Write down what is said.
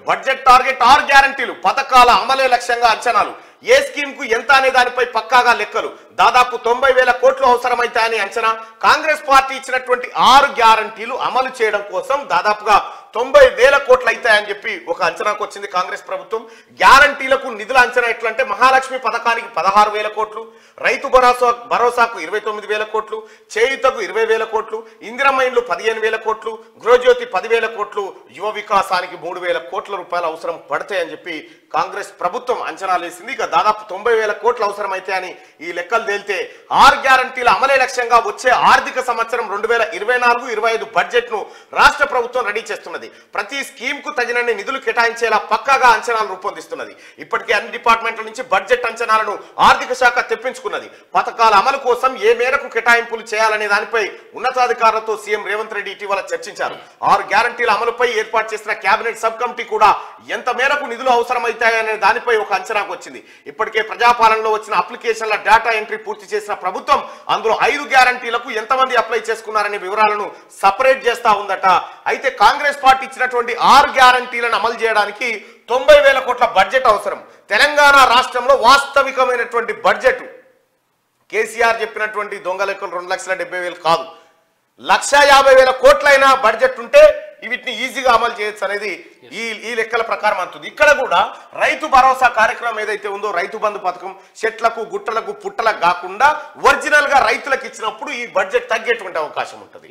Budget target 6 గ్యారంటీలు పథకాల అమలే లక్ష్యంగా అంచనాలు ఏ స్కీమ్ కు ఎంత అనే దానిపై పక్కాగా లెక్కలు దాదాపు 90,000 కోట్లు అవసరమైతాయని అంచనా కాంగ్రెస్ పార్టీ ఇచ్చినటువంటి 6 గ్యారంటీలు అమలు చేయడం కోసం దాదాపుగా 90,000 కోట్లు అవుతాయని చెప్పి ఒక అంచనాకు వచ్చింది కాంగ్రెస్ ప్రభుత్వం. గ్యారంటీలకు నిధుల అంచనా ఎట్లంటే మహాలక్ష్మి పథకానికి 16,000 కోట్లు, రైతు భరోసాకు 29,000 కోట్లు, చేయుతకు 20,000 కోట్లు, ఇందిరమ్మ ఇండ్లు 15,000 కోట్లు, గృహజ్యోతి 10,000 కోట్లు, యువ వికాసానికి 3,000 కోట్ల రూపాయలు అవసరం పడతాయని చెప్పి కాంగ్రెస్ ప్రభుత్వం అంచనాలు వేసింది. ఇక దాదాపు 90,000 కోట్లు అవసరమైతే అని ఈ లెక్కలు తేలితే 6 గ్యారంటీల అమలే లక్ష్యంగా వచ్చే ఆర్థిక సంవత్సరం 2024-25 బడ్జెట్ ను రాష్ట్ర ప్రభుత్వం రెడీ చేస్తున్నది. ప్రతి స్కీమ్ కు తగినన్ని నిధులు కేటాయించేలా పక్కాగా అంచనాలు రూపొందిస్తున్నది. ఇప్పటికే అన్ని డిపార్ట్మెంట్ల నుంచి బడ్జెట్ అంచనాలను ఆర్థిక శాఖ తెప్పించుకున్నది. పథకాల అమలు కోసం ఏ మేరకు కేటాయింపులు చేయాలనే దానిపై ఉన్నతాధికారులతో సీఎం రేవంత్ రెడ్డి ఇటీవల చర్చించారు. 6 గ్యారంటీల అమలుపై ఏర్పాటు చేసిన కేబినెట్ సబ్ కమిటీ కూడా ఎంత మేరకు నిధులు అవసరమైతాయనే దానిపై ఒక అంచనాకు వచ్చింది. ఇప్పటికే ప్రజాపాలనలో వచ్చిన అప్లికేషన్ల డేటా ఎంట్రీ పూర్తి చేసిన ప్రభుత్వం అందులో 5 గ్యారంటీలకు ఎంతమంది అప్లై చేసుకున్నారనే వివరాలను సపరేట్ చేస్తా ఉందట. అయితే కాంగ్రెస్ పార్టీ ఇచ్చినటువంటి 6 గ్యారంటీలను అమలు చేయడానికి 90,000 కోట్ల బడ్జెట్ అవసరం. తెలంగాణ రాష్ట్రంలో వాస్తవికమైనటువంటి బడ్జెట్ కేసీఆర్ చెప్పినటువంటి దొంగ లెక్కలు 2,70,000 కాదు, 1,50,000 కోట్లైన బడ్జెట్ ఉంటే వీటిని ఈజీగా అమలు చేయొచ్చు అనేది ఈ లెక్కల ప్రకారం అంటుంది. ఇక్కడ కూడా రైతు భరోసా కార్యక్రమం ఏదైతే ఉందో రైతు బంధు పథకం చెట్లకు గుట్టలకు పుట్టలకు కాకుండా ఒరిజినల్ గా రైతులకు ఇచ్చినప్పుడు ఈ బడ్జెట్ తగ్గేటువంటి అవకాశం ఉంటుంది.